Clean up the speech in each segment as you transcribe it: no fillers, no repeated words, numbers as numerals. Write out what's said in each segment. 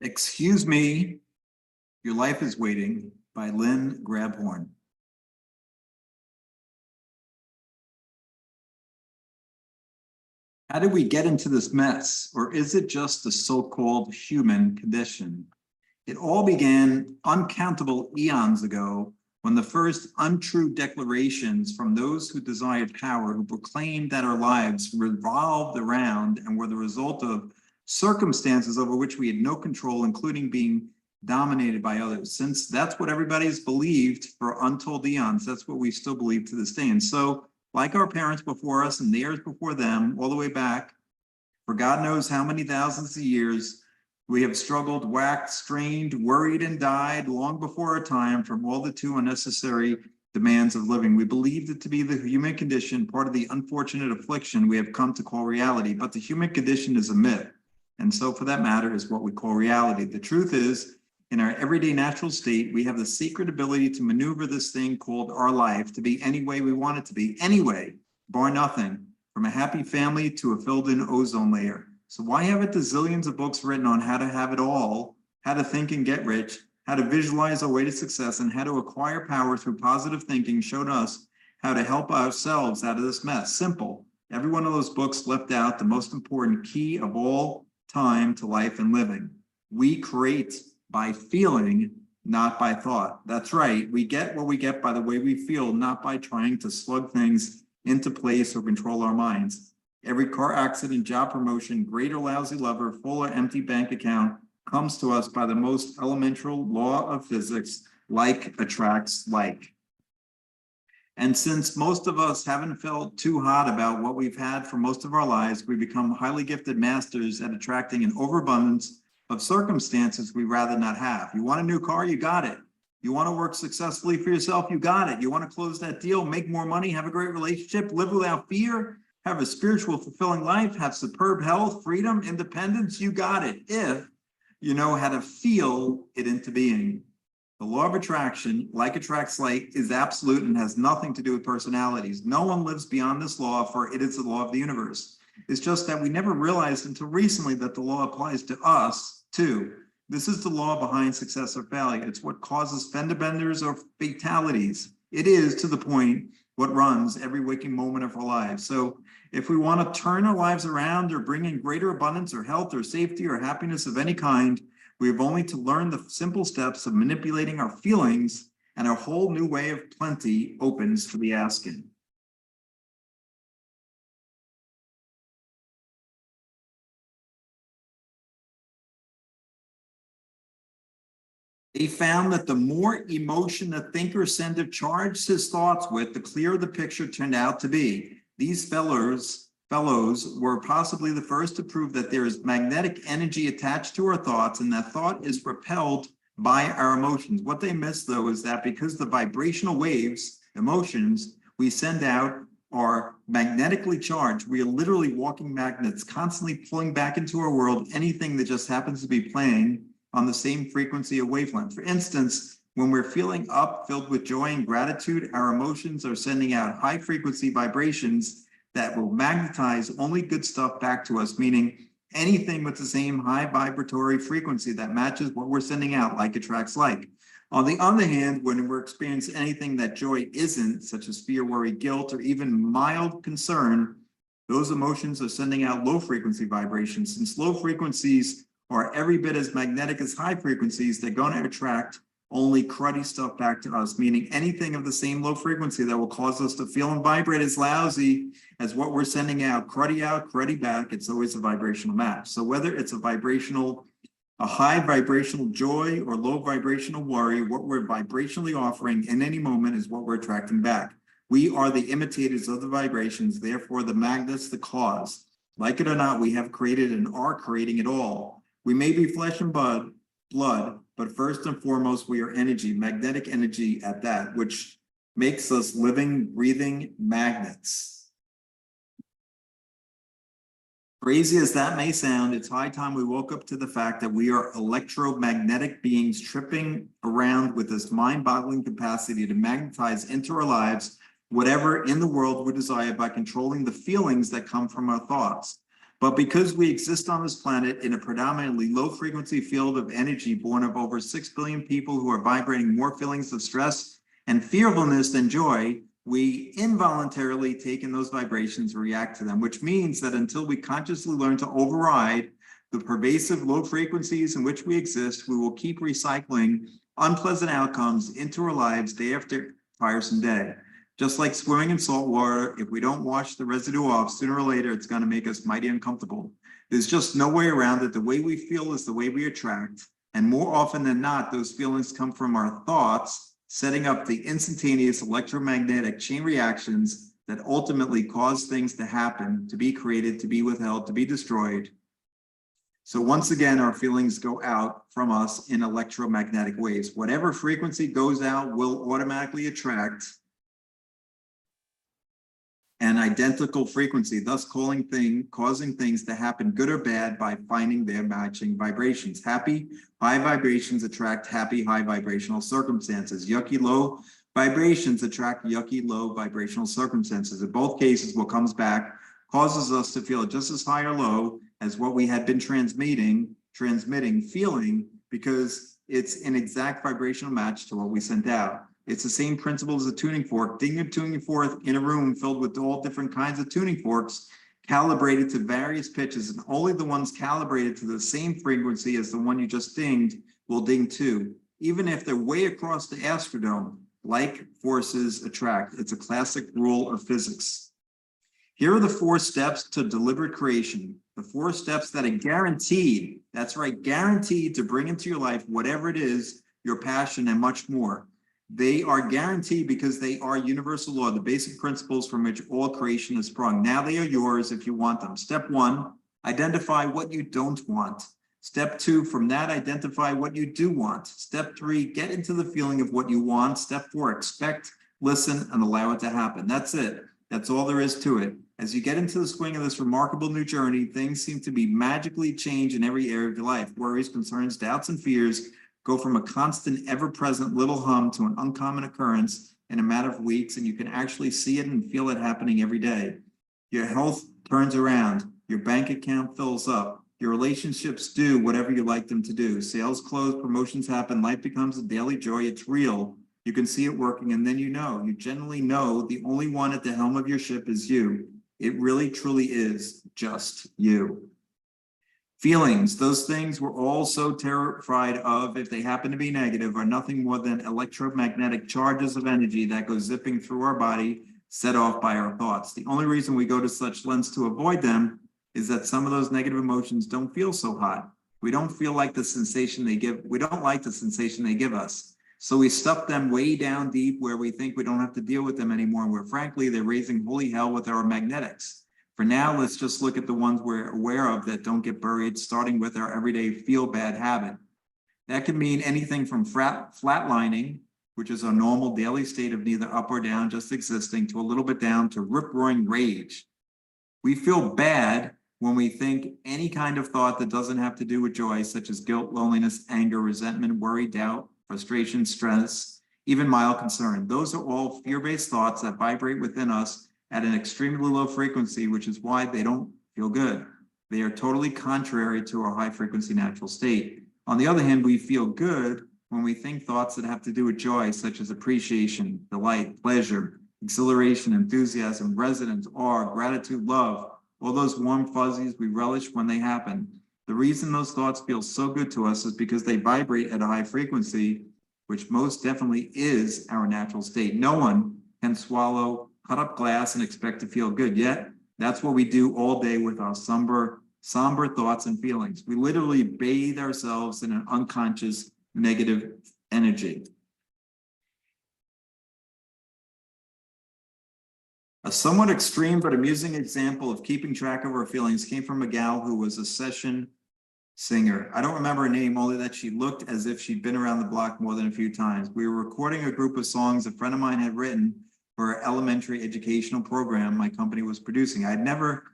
Excuse Me, Your Life is Waiting by Lynn Grabhorn. How did we get into this mess, or is it just the so-called human condition? It all began uncountable eons ago when the first untrue declarations from those who desired power, who proclaimed that our lives revolved around and were the result of circumstances over which we had no control, including being dominated by others. Since that's what everybody's believed for untold eons, that's what we still believe to this day. And so, like our parents before us and theirs before them, all the way back, for God knows how many thousands of years, we have struggled, whacked, strained, worried, and died long before our time from all the too unnecessary demands of living. We believed it to be the human condition, part of the unfortunate affliction we have come to call reality. But the human condition is a myth. And so, for that matter, is what we call reality. The truth is, in our everyday natural state, we have the secret ability to maneuver this thing called our life to be any way we want it to be, anyway, bar nothing, from a happy family to a filled-in ozone layer. So why haven't the zillions of books written on how to have it all, how to think and get rich, how to visualize our way to success, and how to acquire power through positive thinking shown us how to help ourselves out of this mess? Simple. Every one of those books left out the most important key of all time to life and living. We create by feeling, not by thought. That's right. We get what we get by the way we feel, not by trying to slug things into place or control our minds. Every car accident, job promotion, great or lousy lover, full or empty bank account comes to us by the most elemental law of physics: like attracts like. And since most of us haven't felt too hot about what we've had for most of our lives, we become highly gifted masters at attracting an overabundance of circumstances we rather not have. You want a new car? You got it. You want to work successfully for yourself? You got it. You want to close that deal, make more money, have a great relationship, live without fear, have a spiritual, fulfilling life, have superb health, freedom, independence? You got it, if you know how to feel it into being. The law of attraction, like attracts like, is absolute and has nothing to do with personalities. No one lives beyond this law, for it is the law of the universe. It's just that we never realized until recently that the law applies to us too. This is the law behind success or failure. It's what causes fender benders or fatalities. It is, to the point, what runs every waking moment of our lives. So if we want to turn our lives around or bring in greater abundance or health or safety or happiness of any kind, we have only to learn the simple steps of manipulating our feelings, and a whole new way of plenty opens for the asking. They found that the more emotion a thinker center charged his thoughts with, the clearer the picture turned out to be. These fellows were possibly the first to prove that there is magnetic energy attached to our thoughts, and that thought is repelled by our emotions. What they missed, though, is that because the vibrational waves, emotions, we send out are magnetically charged, we are literally walking magnets, constantly pulling back into our world anything that just happens to be playing on the same frequency or wavelength. For instance, when we're feeling up, filled with joy and gratitude, our emotions are sending out high frequency vibrations that will magnetize only good stuff back to us, meaning anything with the same high vibratory frequency that matches what we're sending out, like attracts like. On the other hand, when we're experiencing anything that joy isn't, such as fear, worry, guilt, or even mild concern, those emotions are sending out low frequency vibrations. Since low frequencies are every bit as magnetic as high frequencies, they're going to attract only cruddy stuff back to us, meaning anything of the same low frequency that will cause us to feel and vibrate as lousy as what we're sending out, cruddy back. It's always a vibrational match. So whether it's a high vibrational joy or low vibrational worry, what we're vibrationally offering in any moment is what we're attracting back. We are the imitators of the vibrations, therefore the magnet's the cause. Like it or not, we have created and are creating it all. We may be flesh and blood, but first and foremost, we are energy, magnetic energy at that, which makes us living, breathing magnets. Crazy as that may sound, it's high time we woke up to the fact that we are electromagnetic beings tripping around with this mind-boggling capacity to magnetize into our lives whatever in the world we desire by controlling the feelings that come from our thoughts. But because we exist on this planet in a predominantly low frequency field of energy born of over 6 billion people who are vibrating more feelings of stress and fearfulness than joy, we involuntarily take in those vibrations and react to them, which means that until we consciously learn to override the pervasive low frequencies in which we exist, we will keep recycling unpleasant outcomes into our lives day after tiresome day. Just like swimming in salt water, if we don't wash the residue off, sooner or later, it's going to make us mighty uncomfortable. There's just no way around it. The way we feel is the way we attract. And more often than not, those feelings come from our thoughts, setting up the instantaneous electromagnetic chain reactions that ultimately cause things to happen, to be created, to be withheld, to be destroyed. So once again, our feelings go out from us in electromagnetic waves. Whatever frequency goes out will automatically attract an identical frequency, thus causing things to happen good or bad by finding their matching vibrations. Happy, high vibrations attract happy, high vibrational circumstances. Yucky, low vibrations attract yucky, low vibrational circumstances. In both cases, what comes back causes us to feel just as high or low as what we had been transmitting, feeling, because it's an exact vibrational match to what we sent out. It's the same principle as a tuning fork. Ding a tuning fork in a room filled with all different kinds of tuning forks, calibrated to various pitches, and only the ones calibrated to the same frequency as the one you just dinged will ding too, even if they're way across the Astrodome. Like forces attract. It's a classic rule of physics. Here are the 4 steps to deliberate creation. The 4 steps that are guaranteed, that's right, guaranteed to bring into your life whatever it is, your passion, and much more. They are guaranteed because they are universal law, the basic principles from which all creation is sprung. Now they are yours if you want them. Step 1, identify what you don't want. Step 2, from that, identify what you do want. Step 3, get into the feeling of what you want. Step 4, expect, listen, and allow it to happen. That's it. That's all there is to it. As you get into the swing of this remarkable new journey, things seem to be magically changed in every area of your life. Worries, concerns, doubts, and fears go from a constant, ever-present little hum to an uncommon occurrence in a matter of weeks, and you can actually see it and feel it happening every day. Your health turns around, your bank account fills up, your relationships do whatever you like them to do. Sales close, promotions happen, life becomes a daily joy. It's real. You can see it working, and then you generally know the only one at the helm of your ship is you. It really, truly is just you. Feelings, those things we're all so terrified of, if they happen to be negative, are nothing more than electromagnetic charges of energy that go zipping through our body, set off by our thoughts. The only reason we go to such lengths to avoid them is that some of those negative emotions don't feel so hot. We don't feel like the sensation they give. We don't like the sensation they give us. So we stuff them way down deep where we think we don't have to deal with them anymore, and where frankly, they're raising holy hell with our magnetics. For now, let's just look at the ones we're aware of that don't get buried, starting with our everyday feel-bad habit. That can mean anything from flatlining, which is a normal daily state of neither up or down, just existing, to a little bit down to rip-roaring rage. We feel bad when we think any kind of thought that doesn't have to do with joy, such as guilt, loneliness, anger, resentment, worry, doubt, frustration, stress, even mild concern. Those are all fear-based thoughts that vibrate within us at an extremely low frequency, which is why they don't feel good. They are totally contrary to our high frequency natural state. On the other hand, we feel good when we think thoughts that have to do with joy, such as appreciation, delight, pleasure, exhilaration, enthusiasm, resonance, awe, gratitude, love, all those warm fuzzies we relish when they happen. The reason those thoughts feel so good to us is because they vibrate at a high frequency, which most definitely is our natural state. No one can swallow cut up glass and expect to feel good. Yet that's what we do all day with our somber thoughts and feelings. We literally bathe ourselves in an unconscious negative energy. A somewhat extreme but amusing example of keeping track of our feelings came from a gal who was a session singer. I don't remember her name, only that she looked as if she'd been around the block more than a few times. We were recording a group of songs a friend of mine had written for an elementary educational program my company was producing. I'd never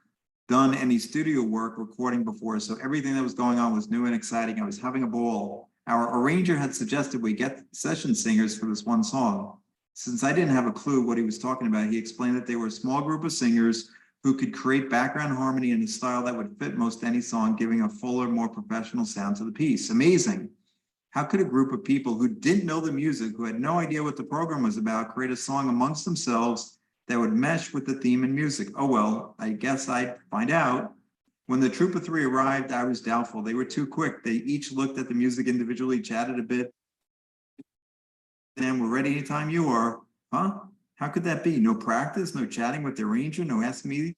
done any studio work recording before, so everything that was going on was new and exciting. I was having a ball. Our arranger had suggested we get session singers for this one song. Since I didn't have a clue what he was talking about, he explained that they were a small group of singers who could create background harmony in a style that would fit most any song, giving a fuller, more professional sound to the piece. Amazing. How could a group of people who didn't know the music, who had no idea what the program was about, create a song amongst themselves that would mesh with the theme and music? Oh, well, I guess I'd find out. When the troop of three arrived, I was doubtful. They were too quick. They each looked at the music individually, chatted a bit, and we're ready anytime you are. Huh? How could that be? No practice, no chatting with the arranger, no asking me.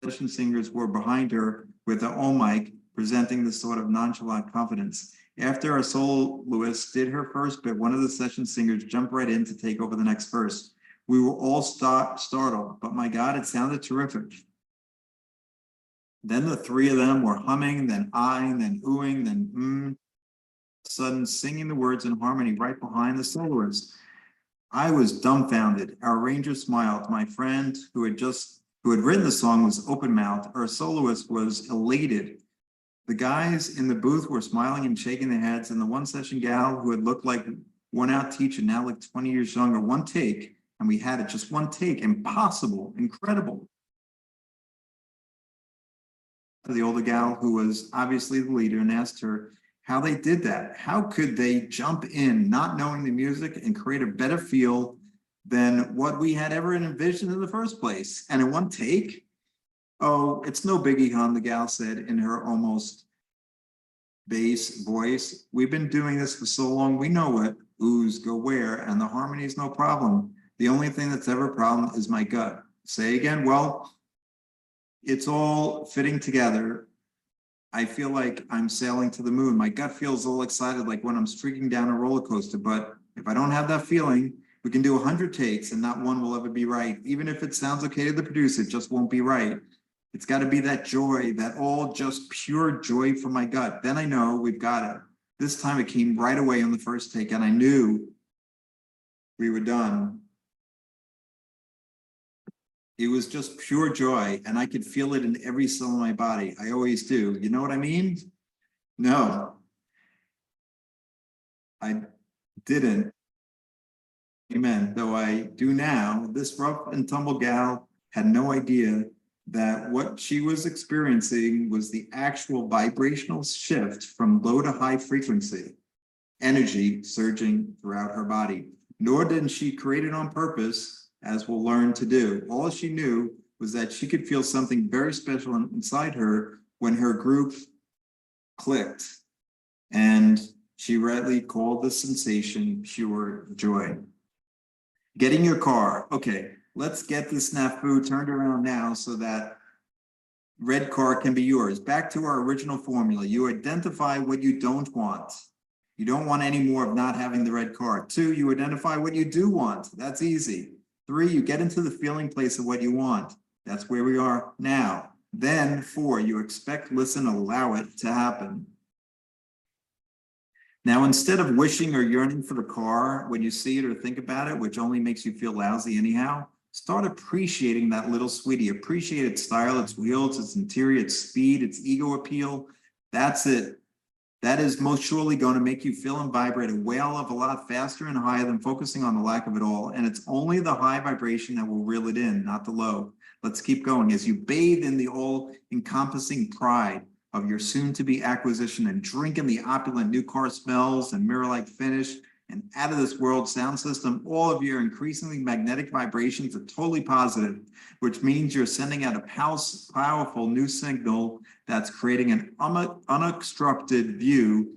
Session singers were behind her with the oh mic, presenting this sort of nonchalant confidence. After our soloist did her first bit, one of the session singers jumped right in to take over the next verse. We were all startled, but my God, it sounded terrific. Then the three of them were humming, then eyeing, then oohing, then sudden singing the words in harmony right behind the soloist. I was dumbfounded. Our arranger smiled. My friend who had written the song was open-mouthed. Our soloist was elated. The guys in the booth were smiling and shaking their heads, and the one session gal who had looked like worn-out teacher now looked 20 years younger. One take, and we had it, just one take. Impossible, incredible. The older gal, who was obviously the leader, and asked her how they did that. How could they jump in, not knowing the music, and create a better feel than what we had ever envisioned in the first place? And in one take? Oh, it's no biggie, hon, the gal said in her almost bass voice. We've been doing this for so long, we know what oohs go where, and the harmony is no problem. The only thing that's ever a problem is my gut. Say again, well, it's all fitting together. I feel like I'm sailing to the moon. My gut feels all excited, like when I'm streaking down a roller coaster. But if I don't have that feeling, we can do 100 takes and not one will ever be right. Even if it sounds okay to the producer, it just won't be right. It's got to be that joy, that all just pure joy from my gut. Then I know we've got it. This time it came right away on the first take, and I knew we were done. It was just pure joy, and I could feel it in every cell in my body. I always do. You know what I mean? No, I didn't. Amen. Though I do now, this rough and tumble gal had no idea that what she was experiencing was the actual vibrational shift from low to high frequency, energy surging throughout her body. Nor did she create it on purpose, as we'll learn to do. All she knew was that she could feel something very special inside her when her group clicked, and she rightly called the sensation pure joy. Getting your car. Okay, let's get this snafu turned around now so that red car can be yours. Back to our original formula. You identify what you don't want. You don't want any more of not having the red car. 2, you identify what you do want. That's easy. 3, you get into the feeling place of what you want. That's where we are now. Then 4, you expect, listen, allow it to happen. Now, instead of wishing or yearning for the car when you see it or think about it, which only makes you feel lousy anyhow, start appreciating that little sweetie. Appreciate its style, its wheels, its interior, its speed, its ego appeal. That's it. That is most surely going to make you feel and vibrate a whale of a lot faster and higher than focusing on the lack of it all. And it's only the high vibration that will reel it in, not the low. Let's keep going. As you bathe in the all-encompassing pride of your soon-to-be acquisition and drink in the opulent new car smells and mirror-like finish and out-of-this-world sound system, all of your increasingly magnetic vibrations are totally positive, which means you're sending out a powerful new signal that's creating an unobstructed view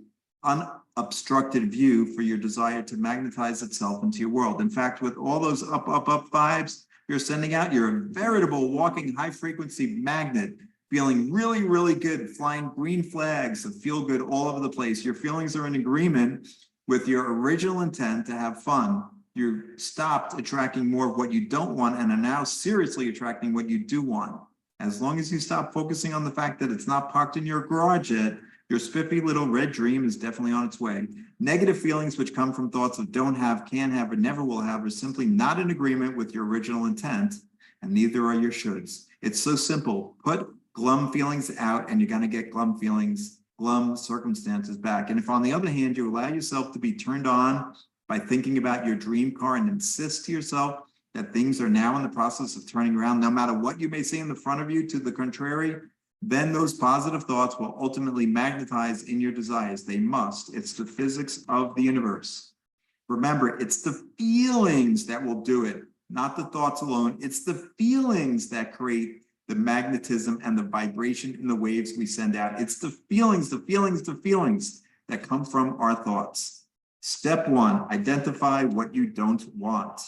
for your desire to magnetize itself into your world. In fact, with all those up vibes you're sending out, you're a veritable walking high-frequency magnet, feeling really, really good, flying green flags of feel good all over the place. Your feelings are in agreement with your original intent to have fun. You stopped attracting more of what you don't want and are now seriously attracting what you do want. As long as you stop focusing on the fact that it's not parked in your garage yet, your spiffy little red dream is definitely on its way. Negative feelings which come from thoughts of don't have, can't have, or never will have are simply not in agreement with your original intent, and neither are your shoulds. It's so simple. Put glum feelings out and you're going to get glum feelings, glum circumstances back. And if on the other hand, you allow yourself to be turned on by thinking about your dream car and insist to yourself that things are now in the process of turning around, no matter what you may see in the front of you to the contrary, then those positive thoughts will ultimately magnetize in your desires. They must. It's the physics of the universe. Remember, it's the feelings that will do it, not the thoughts alone. It's the feelings that create the magnetism and the vibration in the waves we send out. It's the feelings that come from our thoughts. Step one, identify what you don't want.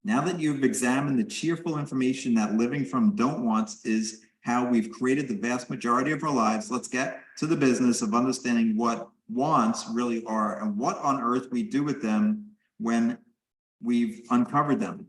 Now that you've examined the cheerful information that living from don't wants is how we've created the vast majority of our lives, let's get to the business of understanding what wants really are and what on earth we do with them when we've uncovered them.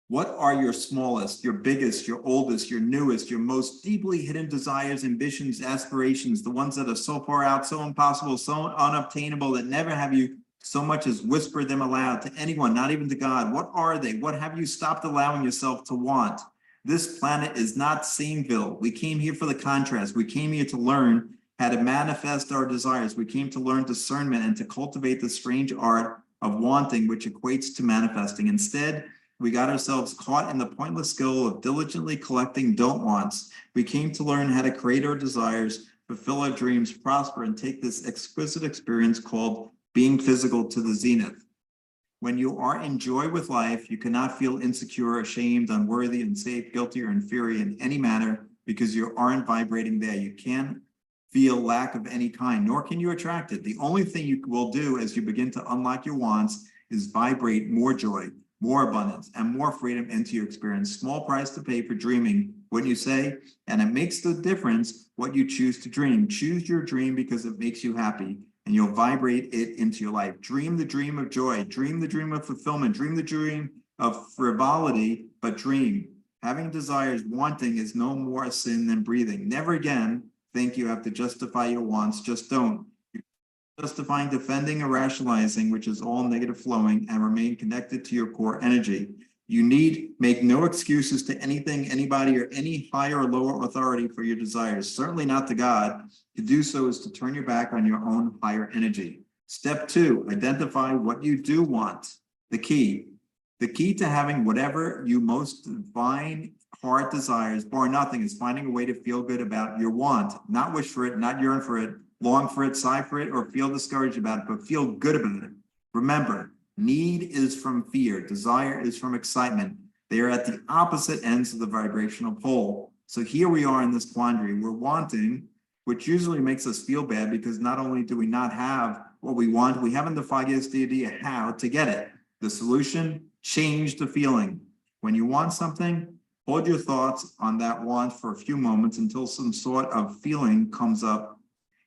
What are your smallest, your biggest, your oldest, your newest, your most deeply hidden desires, ambitions, aspirations, the ones that are so far out, so impossible, so unobtainable that never have you so much as whispered them aloud to anyone, not even to God? What are they? What have you stopped allowing yourself to want? This planet is not Saneville. We came here for the contrast. We came here to learn how to manifest our desires. We came to learn discernment and to cultivate the strange art of wanting, which equates to manifesting. Instead, we got ourselves caught in the pointless skill of diligently collecting don't wants. We came to learn how to create our desires, fulfill our dreams, prosper, and take this exquisite experience called being physical to the zenith. When you are in joy with life, you cannot feel insecure, ashamed, unworthy, unsafe, guilty, or inferior in any manner because you aren't vibrating there. You can't feel lack of any kind, nor can you attract it. The only thing you will do as you begin to unlock your wants is vibrate more joy, more abundance, and more freedom into your experience. Small price to pay for dreaming, wouldn't you say? And it makes the difference what you choose to dream. Choose your dream because it makes you happy, and you'll vibrate it into your life. Dream the dream of joy. Dream the dream of fulfillment. Dream the dream of frivolity, but dream. Having desires, wanting is no more a sin than breathing. Never again think you have to justify your wants. Just don't. Justifying, defending, or rationalizing, which is all negative flowing, and remain connected to your core energy. You need make no excuses to anything, anybody, or any higher or lower authority for your desires, certainly not to God. To do so is to turn your back on your own higher energy. Step two, identify what you do want. The key to having whatever you most divine heart desires, bar nothing, is finding a way to feel good about your want, not wish for it, not yearn for it, long for it, sigh for it, or feel discouraged about it, but feel good about it. Remember, need is from fear, desire is from excitement. They are at the opposite ends of the vibrational pole. So here we are in this quandary. We're wanting, which usually makes us feel bad because not only do we not have what we want, we haven't the foggiest idea how to get it. The solution, change the feeling. When you want something, hold your thoughts on that want for a few moments until some sort of feeling comes up.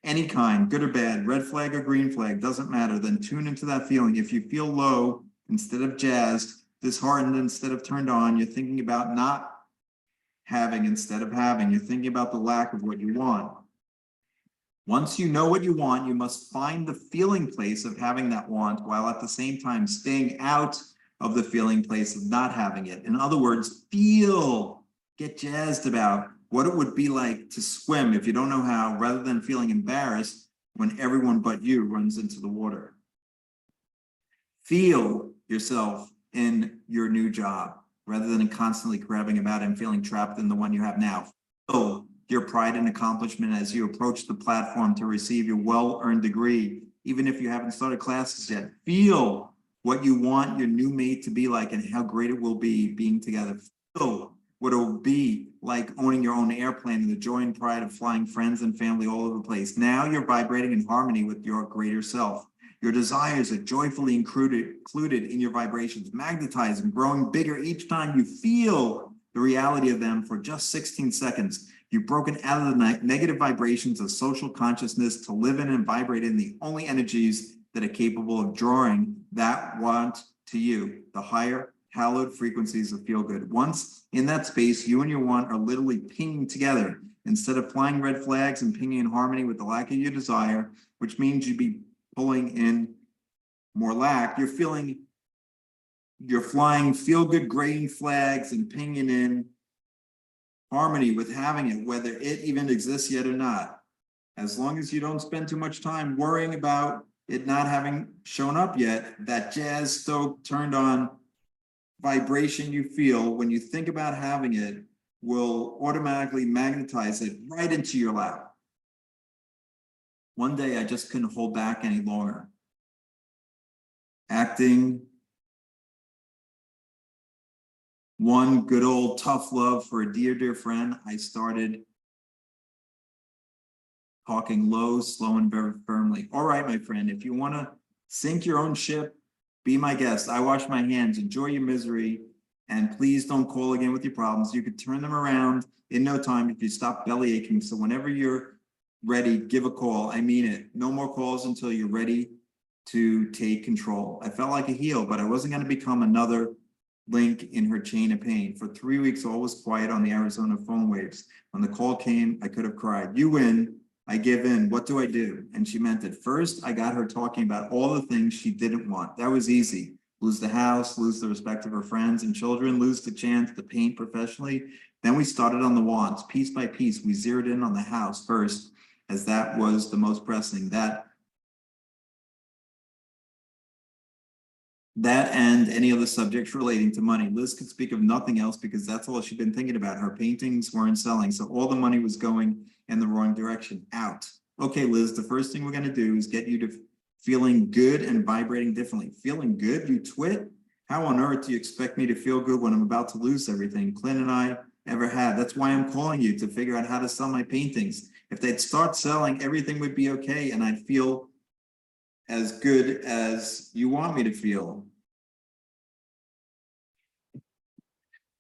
Any kind, good or bad, red flag or green flag, doesn't matter. Then tune into that feeling. If you feel low instead of jazzed, disheartened instead of turned on, you're thinking about not having instead of having. You're thinking about the lack of what you want. Once you know what you want, you must find the feeling place of having that want while at the same time staying out of the feeling place of not having it. In other words, feel, get jazzed about what it would be like to swim if you don't know how, rather than feeling embarrassed when everyone but you runs into the water. Feel yourself in your new job rather than constantly grabbing about and feeling trapped in the one you have now. Feel your pride and accomplishment as you approach the platform to receive your well-earned degree, even if you haven't started classes yet. Feel what you want your new mate to be like and how great it will be being together. Feel what it will be like owning your own airplane and the joy and pride of flying friends and family all over the place. Now you're vibrating in harmony with your greater self. Your desires are joyfully included in your vibrations, magnetized and growing bigger each time you feel the reality of them for just 16 seconds. You've broken out of the negative vibrations of social consciousness to live in and vibrate in the only energies that are capable of drawing that want to you, the higher hallowed frequencies of feel good. Once in that space, you and your want are literally pinging together. Instead of flying red flags and pinging in harmony with the lack of your desire, which means you'd be pulling in more lack, you're flying feel good green flags and pinging in harmony with having it, whether it even exists yet or not. As long as you don't spend too much time worrying about it not having shown up yet, that jazz stove turned on vibration you feel when you think about having it will automatically magnetize it right into your lap. One day I just couldn't hold back any longer. Acting one good old tough love for a dear, dear friend, I started talking low, slow, and very firmly. All right, my friend, if you want to sink your own ship, be my guest. I wash my hands, enjoy your misery, and please don't call again with your problems. You could turn them around in no time if you stop belly aching. So whenever you're ready, give a call. I mean it. No more calls until you're ready to take control. I felt like a heel, but I wasn't going to become another link in her chain of pain. For 3 weeks, all was quiet on the Arizona phone waves. When the call came, I could have cried. You win. I give in. What do I do? And she meant it. First, I got her talking about all the things she didn't want. That was easy. Lose the house, lose the respect of her friends and children, lose the chance to paint professionally. Then we started on the wants. Piece by piece, we zeroed in on the house first, as that was the most pressing. That and any other subjects relating to money. Liz could speak of nothing else because that's all she'd been thinking about. Her paintings weren't selling, so all the money was going in the wrong direction. Out. Okay, Liz, the first thing we're going to do is get you to feeling good and vibrating differently. Feeling good? You twit? How on earth do you expect me to feel good when I'm about to lose everything Clint and I ever had? That's why I'm calling you, to figure out how to sell my paintings. If they'd start selling, everything would be okay and I'd feel as good as you want me to feel.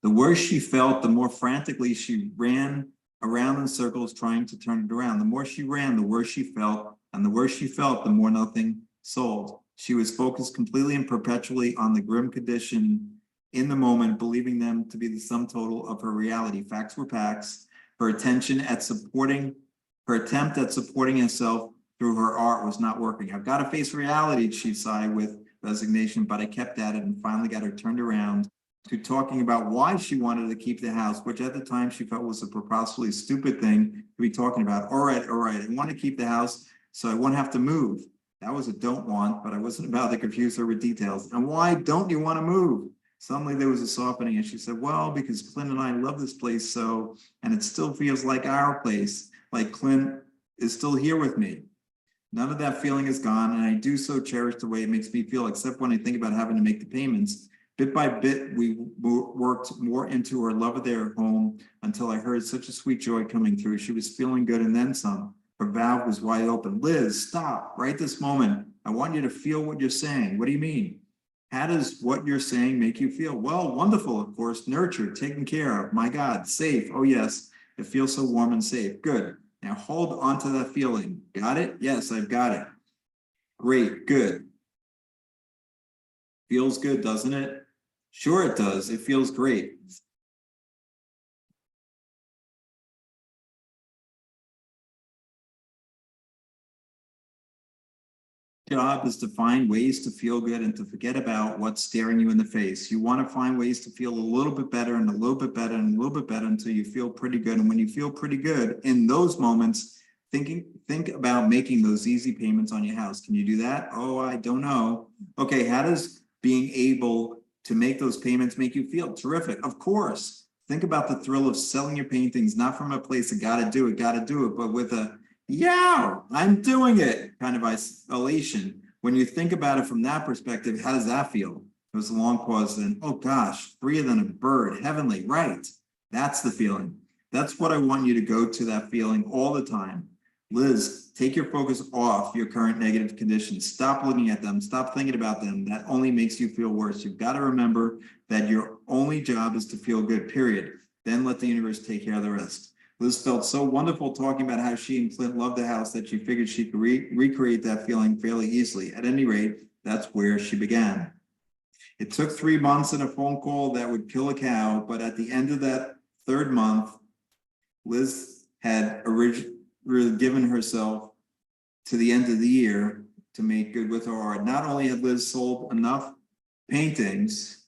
The worse she felt, the more frantically she ran around in circles trying to turn it around. The more she ran, the worse she felt, and the worse she felt, the more nothing sold. She was focused completely and perpetually on the grim condition in the moment, believing them to be the sum total of her reality. Facts were facts. Her attempt at supporting herself through her art was not working. I've got to face reality, she sighed with resignation, but I kept at it and finally got her turned around to talking about why she wanted to keep the house, which at the time she felt was a preposterously stupid thing to be talking about. All right, I want to keep the house so I won't have to move. That was a don't want, but I wasn't about to confuse her with details. And why don't you want to move? Suddenly there was a softening and she said, well, because Clint and I love this place so, and it still feels like our place, like Clint is still here with me. None of that feeling is gone, and I do so cherish the way it makes me feel, except when I think about having to make the payments. Bit by bit, we worked more into her love of their home until I heard such a sweet joy coming through. She was feeling good and then some. Her valve was wide open. Liz, stop right this moment. I want you to feel what you're saying. What do you mean? How does what you're saying make you feel? Well, wonderful, of course. Nurtured, taken care of. My God, safe. Oh, yes. It feels so warm and safe. Good. Now hold on to that feeling. Got it? Yes, I've got it. Great, good. Feels good, doesn't it? Sure it does. It feels great. Job is to find ways to feel good and to forget about what's staring you in the face. You want to find ways to feel a little bit better and a little bit better and a little bit better until you feel pretty good. And when you feel pretty good in those moments, think about making those easy payments on your house. Can you do that? Oh, I don't know. Okay, how does being able to make those payments make you feel? Terrific. Of course. Think about the thrill of selling your paintings, not from a place of gotta do it, but with a yeah, I'm doing it kind of isolation. When you think about it from that perspective, how does that feel? It was a long pause, then, oh gosh, freer than a bird, heavenly, right? That's the feeling. That's what I want you to go to, that feeling all the time. Liz, take your focus off your current negative conditions. Stop looking at them. Stop thinking about them. That only makes you feel worse. You've got to remember that your only job is to feel good, period. Then let the universe take care of the rest. Liz felt so wonderful talking about how she and Clint loved the house that she figured she could recreate that feeling fairly easily. At any rate, that's where she began. It took 3 months and a phone call that would kill a cow, but at the end of that 3rd month, Liz had originally given herself to the end of the year to make good with her art. Not only had Liz sold enough paintings,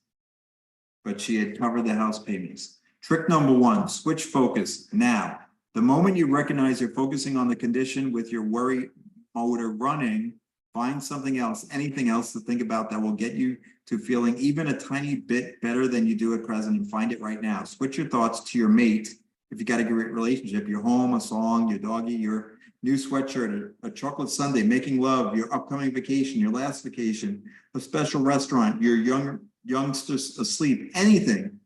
but she had covered the house payments. Trick number 1, switch focus now. The moment you recognize you're focusing on the condition with your worry motor running, Find something else, anything else to think about that will get you to feeling even a tiny bit better than you do at present, and find it right now. Switch your thoughts to your mate. If you got a great relationship, your home, a song, your doggy, your new sweatshirt, a chocolate sundae, making love, your upcoming vacation, your last vacation, a special restaurant, your youngsters asleep, anything.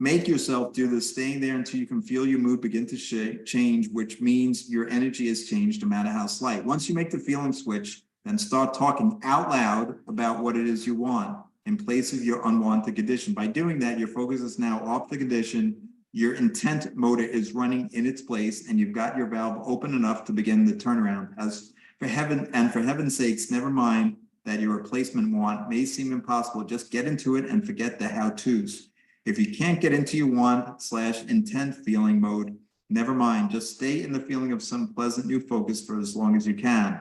Make yourself do this, staying there until you can feel your mood begin to change, which means your energy has changed no matter how slight. Once you make the feeling switch, then start talking out loud about what it is you want in place of your unwanted condition. By doing that, your focus is now off the condition. Your intent motor is running in its place, and you've got your valve open enough to begin the turnaround. As for heaven's sakes, never mind that your replacement want may seem impossible. Just get into it and forget the how-tos. If you can't get into your want/intent feeling mode, never mind. Just stay in the feeling of some pleasant new focus for as long as you can.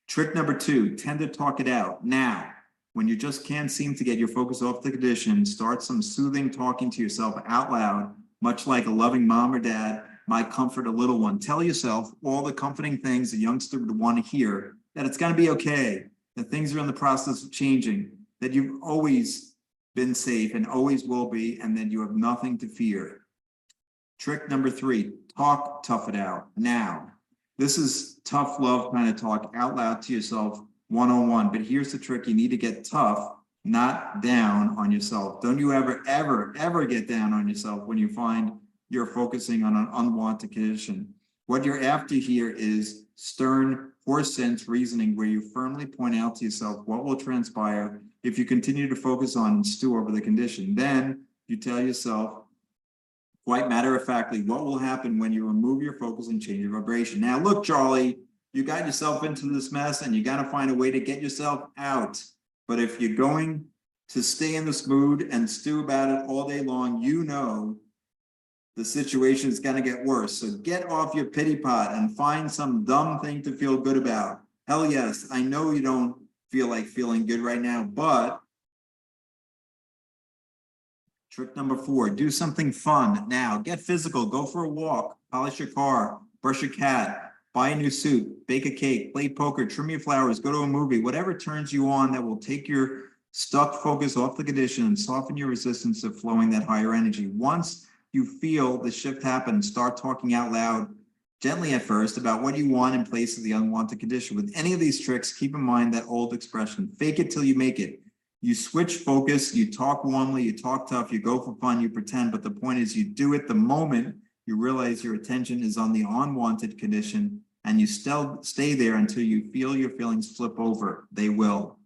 Trick number 2, tend to talk it out. Now, when you just can't seem to get your focus off the condition, start some soothing talking to yourself out loud, much like a loving mom or dad might comfort a little one. Tell yourself all the comforting things a youngster would want to hear, that it's going to be okay, that things are in the process of changing, that you've always been safe and always will be, and that you have nothing to fear. Trick number 3, tough it out. Now, this is tough love kind of talk out loud to yourself one-on-one, but here's the trick. You need to get tough, not down on yourself. Don't you ever get down on yourself when you find you're focusing on an unwanted condition. What you're after here is stern, horse sense reasoning, where you firmly point out to yourself what will transpire if you continue to focus on and stew over the condition. Then you tell yourself, quite matter-of-factly, what will happen when you remove your focus and change your vibration. Now, look, Charlie, you got yourself into this mess and you got to find a way to get yourself out. But if you're going to stay in this mood and stew about it all day long, you know the situation is going to get worse. So get off your pity pot and find some dumb thing to feel good about. Hell yes, I know you don't feel like feeling good right now, but trick number 4, do something fun. Now, get physical, go for a walk, polish your car, brush your cat, buy a new suit, bake a cake, play poker, trim your flowers, go to a movie, whatever turns you on that will take your stuck focus off the condition and soften your resistance to flowing that higher energy. Once you feel the shift happen, start talking out loud, gently at first, about what you want in place of the unwanted condition. With any of these tricks, keep in mind that old expression, fake it till you make it. You switch focus, you talk warmly, you talk tough, you go for fun, you pretend, but the point is you do it the moment you realize your attention is on the unwanted condition, and you still stay there until you feel your feelings flip over. They will.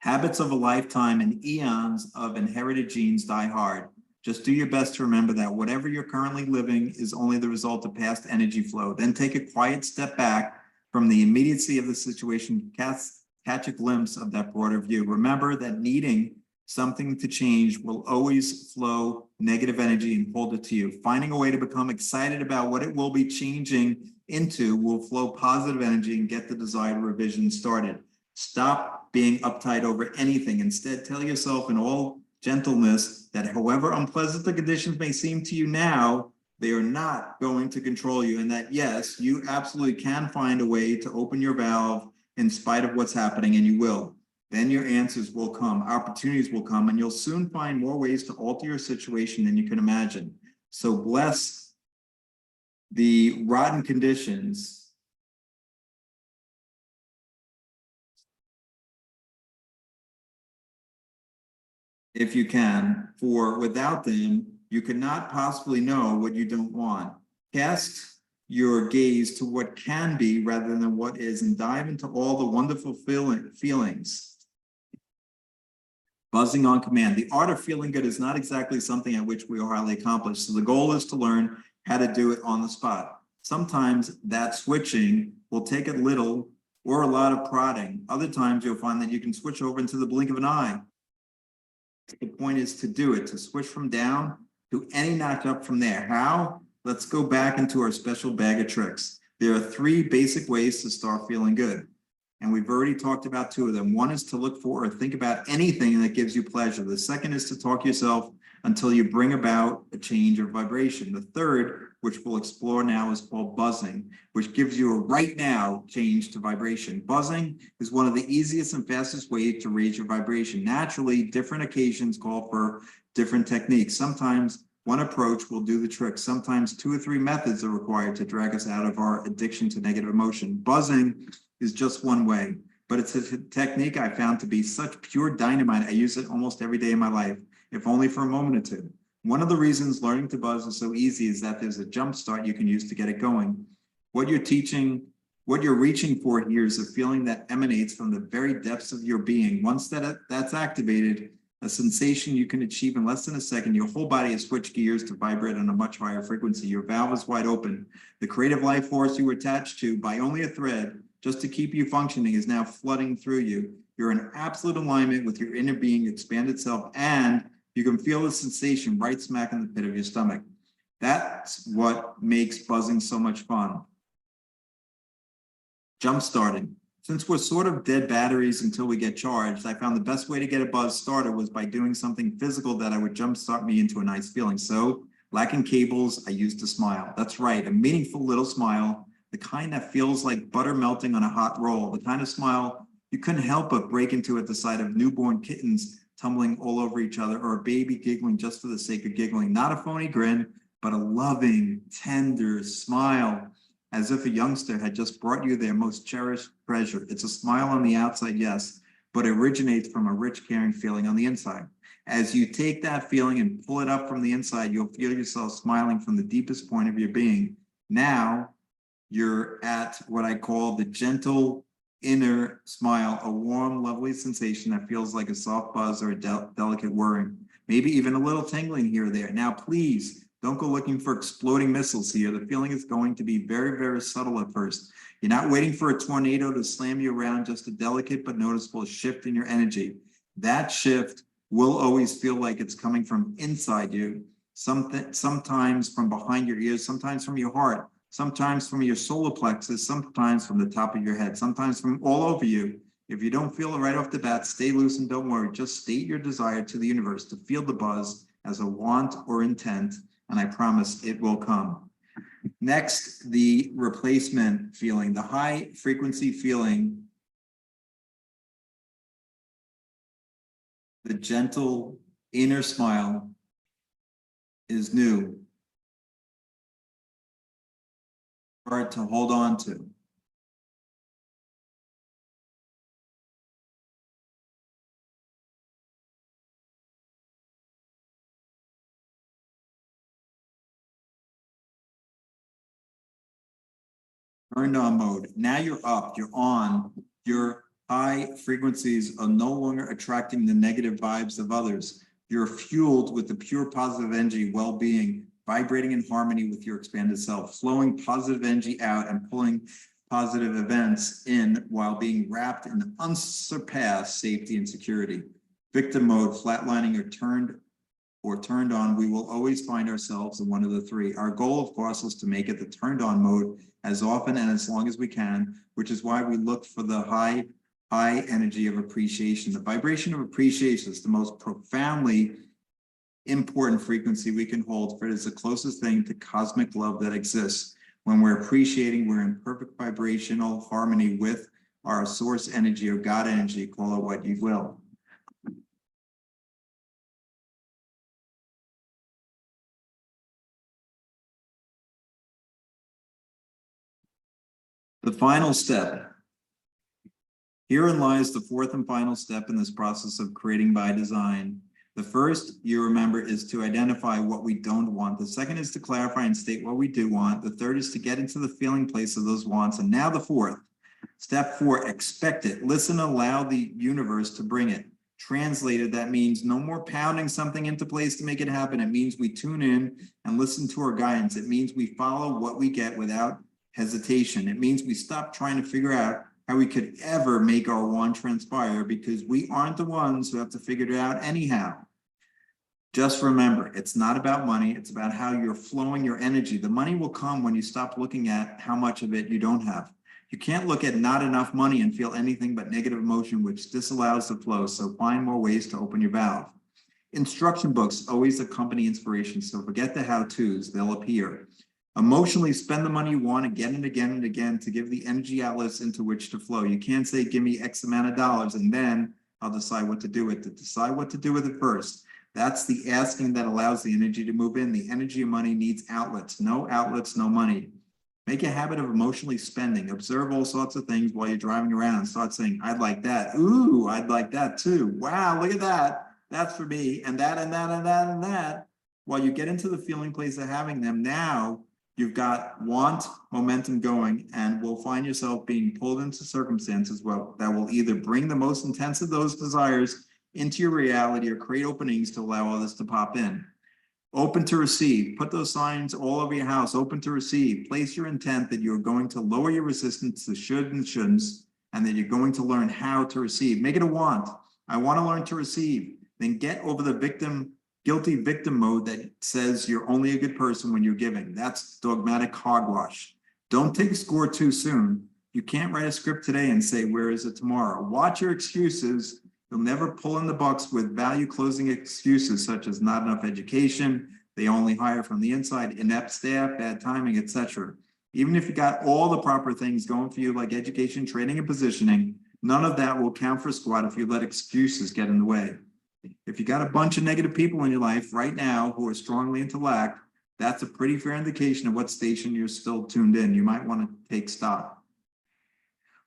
Habits of a lifetime and eons of inherited genes die hard. Just do your best to remember that whatever you're currently living is only the result of past energy flow. Then take a quiet step back from the immediacy of the situation, catch a glimpse of that broader view. Remember that needing something to change will always flow negative energy and hold it to you. Finding a way to become excited about what it will be changing into will flow positive energy and get the desired revision started. Stop being uptight over anything. Instead, tell yourself in all gentleness that however unpleasant the conditions may seem to you now, they are not going to control you, and that yes, you absolutely can find a way to open your valve in spite of what's happening, and you will. Then your answers will come, opportunities will come, and you'll soon find more ways to alter your situation than you can imagine. So bless the rotten conditions if you can, for without them, you cannot possibly know what you don't want. Cast your gaze to what can be rather than what is, and dive into all the wonderful feelings. Buzzing on command. The art of feeling good is not exactly something at which we are highly accomplished. So the goal is to learn how to do it on the spot. Sometimes that switching will take a little or a lot of prodding. Other times you'll find that you can switch over into the blink of an eye. The point is to do it, to switch from down to any notch up from there. How? Let's go back into our special bag of tricks. There are 3 basic ways to start feeling good, and we've already talked about 2 of them. One is to look for or think about anything that gives you pleasure. The second is to talk yourself until you bring about a change of vibration. The third, which we'll explore now, is called buzzing, which gives you a right now change to vibration. Buzzing is one of the easiest and fastest ways to raise your vibration. Naturally, different occasions call for different techniques. Sometimes one approach will do the trick. Sometimes 2 or 3 methods are required to drag us out of our addiction to negative emotion. Buzzing is just one way, but it's a technique I found to be such pure dynamite. I use it almost every day in my life, if only for a moment or two. One of the reasons learning to buzz is so easy is that there's a jump start you can use to get it going. What you're reaching for here is a feeling that emanates from the very depths of your being. Once that's activated, a sensation you can achieve in less than a second, your whole body has switched gears to vibrate on a much higher frequency. Your valve is wide open. The creative life force you were attached to by only a thread, just to keep you functioning, is now flooding through you. You're in absolute alignment with your inner being, expanded self, and you can feel the sensation right smack in the pit of your stomach. That's what makes buzzing so much fun. Jump starting. Since we're sort of dead batteries until we get charged, I found the best way to get a buzz started was by doing something physical that I would jumpstart me into a nice feeling. So, lacking cables, I used a smile. That's right, a meaningful little smile, the kind that feels like butter melting on a hot roll, the kind of smile you couldn't help but break into at the sight of newborn kittens tumbling all over each other, or a baby giggling just for the sake of giggling. Not a phony grin, but a loving, tender smile, as if a youngster had just brought you their most cherished treasure. It's a smile on the outside, yes, but it originates from a rich, caring feeling on the inside. As you take that feeling and pull it up from the inside, you'll feel yourself smiling from the deepest point of your being. Now, you're at what I call the gentle inner smile, a warm, lovely sensation that feels like a soft buzz or a delicate whirring, maybe even a little tingling here or there. Now, please, don't go looking for exploding missiles here. The feeling is going to be very, very subtle at first. You're not waiting for a tornado to slam you around, just a delicate but noticeable shift in your energy. That shift will always feel like it's coming from inside you, sometimes from behind your ears, sometimes from your heart, sometimes from your solar plexus, sometimes from the top of your head, sometimes from all over you. If you don't feel it right off the bat, stay loose and don't worry. Just state your desire to the universe to feel the buzz as a want or intent, and I promise it will come. Next, the replacement feeling, the high frequency feeling, the gentle inner smile is new, hard to hold on to. Turned on mode. Now you're up, you're on, your high frequencies are no longer attracting the negative vibes of others. You're fueled with the pure positive energy, well-being, vibrating in harmony with your expanded self, flowing positive energy out and pulling positive events in while being wrapped in unsurpassed safety and security. Victim mode, flatlining or turned on, we will always find ourselves in one of the three. Our goal, of course, is to make it the turned on mode as often and as long as we can, which is why we look for the high energy of appreciation. The vibration of appreciation is the most profoundly important frequency we can hold, for it is the closest thing to cosmic love that exists. When we're appreciating, we're in perfect vibrational harmony with our source energy or God energy, call it what you will. The final step. Herein lies the fourth and final step in this process of creating by design. The first, you remember, is to identify what we don't want. The second is to clarify and state what we do want. The third is to get into the feeling place of those wants. And now the fourth, step 4, expect it. Listen, allow the universe to bring it. Translated, that means no more pounding something into place to make it happen. It means we tune in and listen to our guidance. It means we follow what we get without hesitation. It means we stop trying to figure out how we could ever make our want transpire, because we aren't the ones who have to figure it out anyhow. Just remember, it's not about money. It's about how you're flowing your energy. The money will come when you stop looking at how much of it you don't have. You can't look at not enough money and feel anything but negative emotion, which disallows the flow. So find more ways to open your valve. Instruction books always accompany inspiration, so forget the how-tos, they'll appear. Emotionally spend the money you want again and again and again to give the energy outlets into which to flow. You can't say, give me X amount of dollars and then I'll decide what to do with it. Decide what to do with it first. That's the asking that allows the energy to move in. The energy of money needs outlets. No outlets, no money. Make a habit of emotionally spending. Observe all sorts of things while you're driving around. Start saying, I'd like that. Ooh, I'd like that too. Wow, look at that. That's for me. And that, and that, and that, and that. While you get into the feeling place of having them, now you've got want momentum going and will find yourself being pulled into circumstances that will either bring the most intense of those desires into your reality or create openings to allow others to pop in. Open to receive. Put those signs all over your house. Open to receive. Place your intent that you're going to lower your resistance to should and shouldn'ts, and that you're going to learn how to receive. Make it a want. I want to learn to receive. Then get over the guilty victim mode that says you're only a good person when you're giving. That's dogmatic hogwash. Don't take a score too soon. You can't write a script today and say, where is it tomorrow? Watch your excuses. You'll never pull in the bucks with value closing excuses such as not enough education, they only hire from the inside, inept staff, bad timing, etc. Even if you got all the proper things going for you like education, training, and positioning, none of that will count for squat if you let excuses get in the way. If you got a bunch of negative people in your life right now who are strongly into lack, that's a pretty fair indication of what station you're still tuned in. You might want to take stock.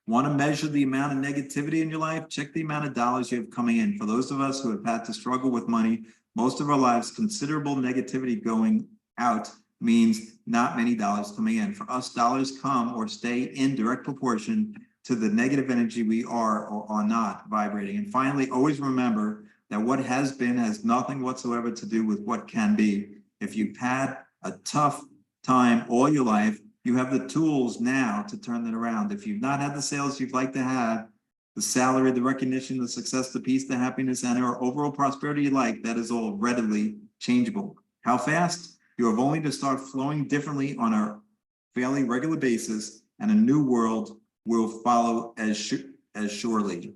Want to measure the amount of negativity in your life? Check the amount of dollars you have coming in. For those of us who have had to struggle with money most of our lives, considerable negativity going out means not many dollars coming in. For us, dollars come or stay in direct proportion to the negative energy we are or are not vibrating. And finally, always remember that what has been has nothing whatsoever to do with what can be. If you've had a tough time all your life, you have the tools now to turn it around. If you've not had the sales you'd like to have, the salary, the recognition, the success, the peace, the happiness, and or overall prosperity you like, that is all readily changeable. How fast? You have only to start flowing differently on a fairly regular basis, and a new world will follow as surely.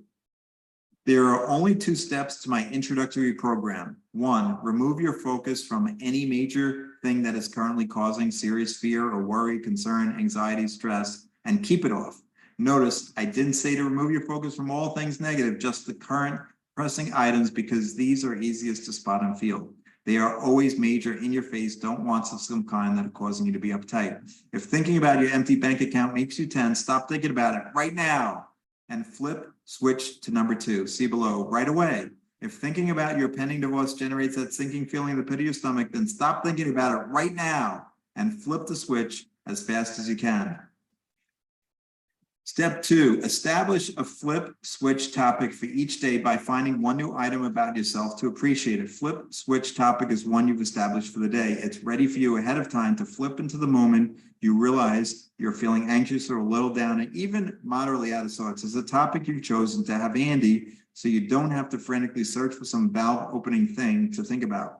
There are only 2 steps to my introductory program. 1, remove your focus from any major thing that is currently causing serious fear or worry, concern, anxiety, stress, and keep it off. Notice I didn't say to remove your focus from all things negative, just the current pressing items, because these are easiest to spot and feel. They are always major, in your face, don't want of some kind that are causing you to be uptight. If thinking about your empty bank account makes you tense, stop thinking about it right now and switch to number 2, see below, right away. If thinking about your pending divorce generates that sinking feeling in the pit of your stomach, then stop thinking about it right now and flip the switch as fast as you can. Step 2, establish a flip switch topic for each day by finding one new item about yourself to appreciate it. Flip switch topic is one you've established for the day. It's ready for you ahead of time to flip into the moment you realize you're feeling anxious or a little down and even moderately out of sorts. It's a topic you've chosen to have handy so you don't have to frantically search for some valve opening thing to think about.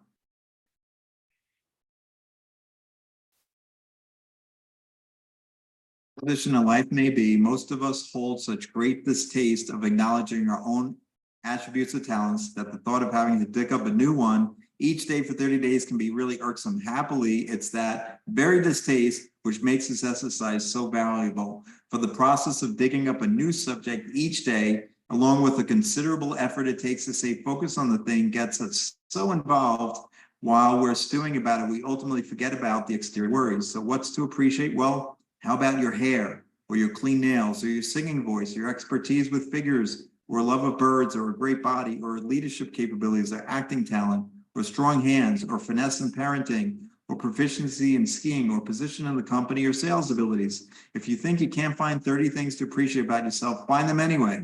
Position in life may be, most of us hold such great distaste of acknowledging our own attributes or talents that the thought of having to dig up a new one each day for 30 days can be really irksome. Happily, it's that very distaste which makes this exercise so valuable. For the process of digging up a new subject each day, along with the considerable effort it takes to stay focused on the thing, gets us so involved while we're stewing about it, we ultimately forget about the exterior worries. So what's to appreciate? Well, how about your hair, or your clean nails, or your singing voice, your expertise with figures, or a love of birds, or a great body, or leadership capabilities, or acting talent, or strong hands, or finesse in parenting, or proficiency in skiing, or position in the company, or sales abilities? If you think you can't find 30 things to appreciate about yourself, find them anyway.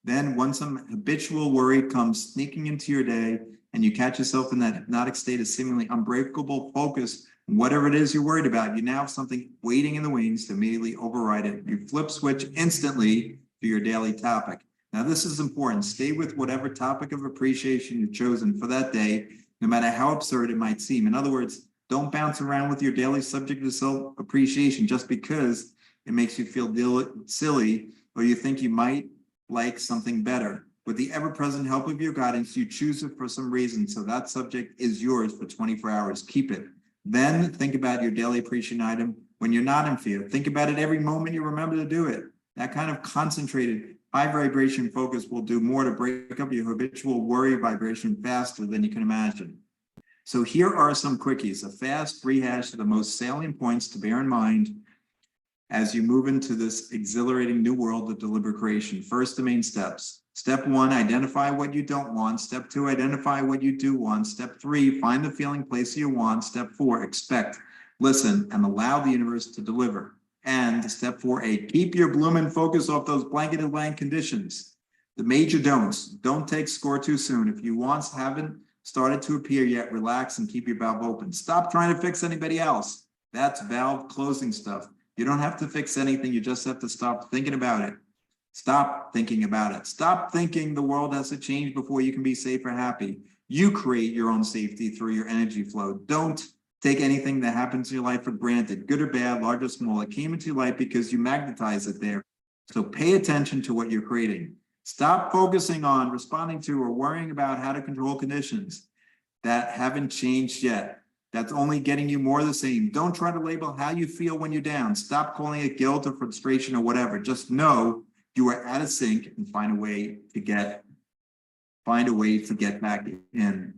Then when some habitual worry comes sneaking into your day, and you catch yourself in that hypnotic state of seemingly unbreakable focus, whatever it is you're worried about, you now have something waiting in the wings to immediately override it. You flip switch instantly to your daily topic. Now, this is important. Stay with whatever topic of appreciation you've chosen for that day, no matter how absurd it might seem. In other words, don't bounce around with your daily subject of self-appreciation just because it makes you feel silly or you think you might like something better. With the ever-present help of your guidance, you choose it for some reason, so that subject is yours for 24 hours. Keep it. Then think about your daily appreciation item when you're not in fear. Think about it every moment you remember to do it. That kind of concentrated, high vibration focus will do more to break up your habitual worry vibration faster than you can imagine. So here are some quickies, a fast rehash of the most salient points to bear in mind as you move into this exhilarating new world of deliberate creation. First, the main steps. Step 1, identify what you don't want. Step 2, identify what you do want. Step 3, find the feeling place you want. Step 4, expect, listen, and allow the universe to deliver. And step 4A, keep your blooming focus off those blanketed land conditions. The major don'ts. Don't take score too soon. If you wants haven't started to appear yet, relax and keep your valve open. Stop trying to fix anybody else. That's valve closing stuff. You don't have to fix anything. You just have to stop thinking about it. Stop thinking about it. Stop thinking the world has to change before you can be safe or happy. You create your own safety through your energy flow. Don't take anything that happens in your life for granted, good or bad, large or small. It came into your life because you magnetize it there. So pay attention to what you're creating. Stop focusing on responding to or worrying about how to control conditions that haven't changed yet. That's only getting you more of the same. Don't try to label how you feel when you're down. Stop calling it guilt or frustration or whatever. Just know you are out of sync and find a way to get back in.